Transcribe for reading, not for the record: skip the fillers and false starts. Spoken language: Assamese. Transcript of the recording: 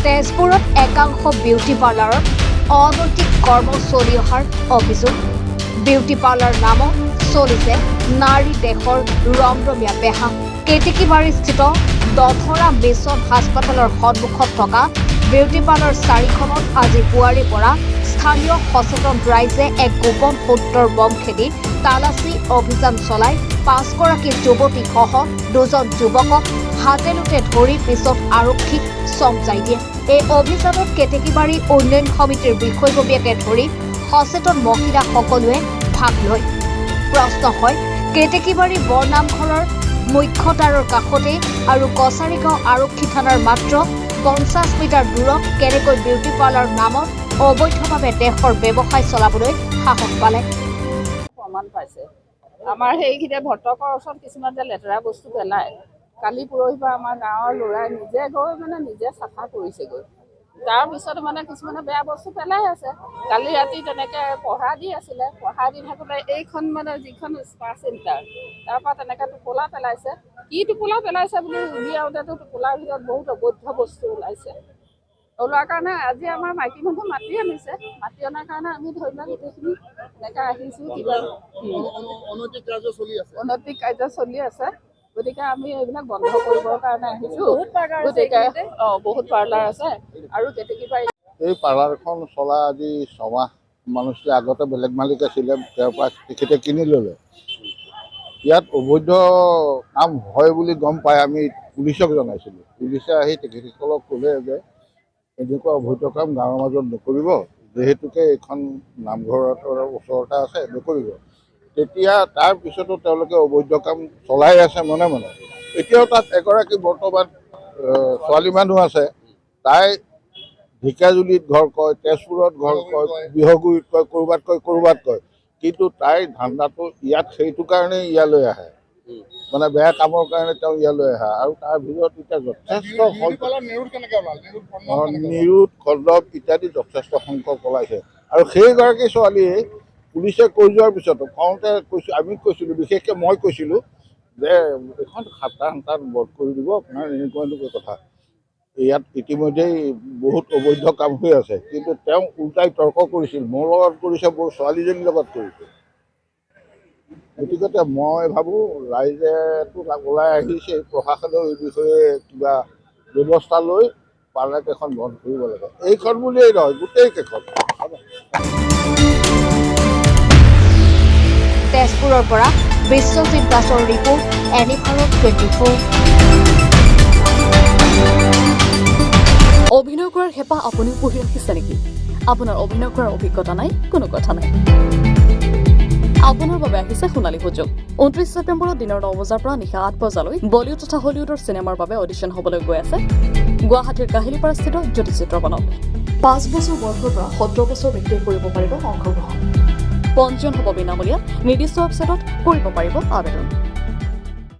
তেজপুৰত একাংশ বিউটি পাৰ্লাৰত অনৈতিক কৰ্ম চলি অহাৰ অভিযোগ। বিউটি পাৰ্লাৰ নামত চলিছে নাৰী দেশৰ ৰমৰমীয়া বেহা। কেতেকীবাৰীস্থিত দথৰা মিছন হাস্পতালৰ সন্মুখত থকা বিউটি পাৰ্লাৰ 4খনত আজি পুৱাৰে পৰা স্থানীয় সচেতন ৰাইজে এক গোপন সূত্ৰৰ বম খেদি তালাচী অভিযান চলাই 5গৰাকী যুৱতীসহ 2জন যুৱকক হাতেলোতে ধৰি পিছত আৰক্ষীক চমজাই দিয়ে। এই অভিযানত কেতেকীবাৰী উন্নয়ন সমিতিৰ বিষয়ববীয়াকে ধৰি সচেতন মহিলাসকলে ভাগ লয়। প্ৰশ্ন হয়, কেতেকীবাৰী বৰনামঘৰৰ মুখ্যদ্বাৰৰ কাষতে আৰু কছাৰীগাঁও আৰক্ষী থানাৰ মাত্ৰ 50 মিটাৰ দূৰত কেনেকৈ বিউটি পাৰ্লাৰ নামত অবৈধভাৱে দেশৰ ব্যৱসায় চলাবলৈ সাহস পালে? প্ৰমাণ পাইছে আমাৰ সেইখিনিতে ভটকৰ ওচৰত কিছুমান যে লেতেৰা বস্তু পেলায়। কালি পৰহি পৰা আমাৰ গাঁৱৰ ল'ৰাই নিজে গৈ নিজে চাফা কৰিছেগৈ। তাৰপিছত কিছুমানে বেয়া বস্তু পেলাই আছে। কালি ৰাতি তেনেকৈ পঢ়া দি আছিলে, পঢ়া দি থাকোঁতে এইখন যিখন স্পা চেণ্টাৰ তাৰপৰা তেনেকৈ টোপোলা পেলাইছে। কি টোপোলা পেলাইছে বুলি উলিয়াওঁতেতো টোপোলাৰ ভিতৰত বহুত অবৈধ বস্তু ওলাইছে। ওলোৱাৰ কাৰণে আজি আমাৰ মাইকী মানুহ মাতি আনিছে। মাতি অনাৰ কাৰণে আমি ধৰি লওক গোটেইখিনি এনেকৈ আহিছোঁ। কিবা অনৈতিক কাৰ্য চলি আছে, গতিকে আমি এইবিলাক বন্ধ কৰিবৰ কাৰণে আহিছোঁ। গতিকে বহুত পাৰ্লাৰ আছে আৰু কেতেকীবাৰী এই পাৰ্লাৰখন চলা আজি 6 মাহ মানুহে আগতে বেলেগ মালিক আছিলে, তেওঁৰ পৰা তেখেতে কিনি ল'লে। ইয়াত অবৈধ কাম হয় বুলি গম পাই আমি পুলিচক জনাইছিলোঁ। পুলিচে আহি তেখেতসকলক ক'লে যে এনেকুৱা অবৈধ কাম গাঁৱৰ মাজত নকৰিব, যিহেতুকে এইখন নামঘৰৰ ওচৰতে আছে, নকৰিব। তেতিয়া তাৰ পিছতো তেওঁলোকে অবৈধ কাম চলাই আছে মনে মনে। এতিয়াও তাত এগৰাকী বৰ্তমান ছোৱালী মানুহ আছে, তাই ঢেকিয়াজুলিত ঘৰ কয়, তেজপুৰত ঘৰ কয়, বিহগুৰিত কয়, ক'ৰবাত কয়। কিন্তু তাইৰ ধান্দাটো ইয়াত সেইটো কাৰণেই ইয়ালৈ আহে, বেয়া কামৰ কাৰণে তেওঁ ইয়ালৈ আহে। আৰু তাৰ ভিতৰত এতিয়া যথেষ্ট নিৰুদ কল্লব ইত্যাদি যথেষ্ট সংখ্যক ওলাইছে। আৰু সেইগৰাকী ছোৱালীয়ে পুলিচে কৈ যোৱাৰ পিছতো কওঁতে আমি কৈছিলোঁ, বিশেষকৈ মই কৈছিলোঁ যে এখন 7টা বধ কৰি দিব আপোনাৰ, এনেকুৱা কথা। ইয়াত ইতিমধ্যেই বহুত অবৈধ কাম হৈ আছে, কিন্তু তেওঁ উল্টাই তৰ্ক কৰিছিল, মোৰ লগত কৰিছে, মোৰ ছোৱালীজনীৰ লগত কৰিছে। গতিকে মই ভাবোঁ ৰাইজেতো ওলাই আহিছে, প্ৰশাসনেও এই বিষয়ে কিবা ব্যৱস্থা লৈ পাৰ্লাৰকেইখন বন্ধ কৰিব লাগে। এইখন বুলিয়েই নহয়, গোটেইকেইখন। তেজপুৰৰ পৰা বিশ্বজিৎ দাসৰ ৰিপৰ্ট, এনিভাৰত 24। অভিনয় কৰাৰ হেঁপাহ আপুনিও পঢ়ি ৰাখিছে নেকি? আপোনাৰ অভিনয় কৰাৰ অভিজ্ঞতা নাই? কোনো কথা নাই। আপোনাৰ বাবে আহিছে সোণালী সুযোগ। 29 ছেপ্টেম্বৰত দিনৰ 9 বজাৰ পৰা নিশা 8 বজালৈ বলিউড তথা হলিউডৰ চিনেমাৰ বাবে অডিশ্যন হ'বলৈ গৈ আছে গুৱাহাটীৰ কাহিলীপাৰাস্থিত জ্যোতি চিত্ৰবনত। 5 বছৰ বয়সৰ পৰা 17 বছৰ ব্যক্তিয়ে কৰিব পাৰিব অংশগ্ৰহণ। পঞ্জীয়ন হ'ব বিনামূলীয়া। নিৰ্দিষ্ট ৱেবছাইটত কৰিব পাৰিব আবেদন।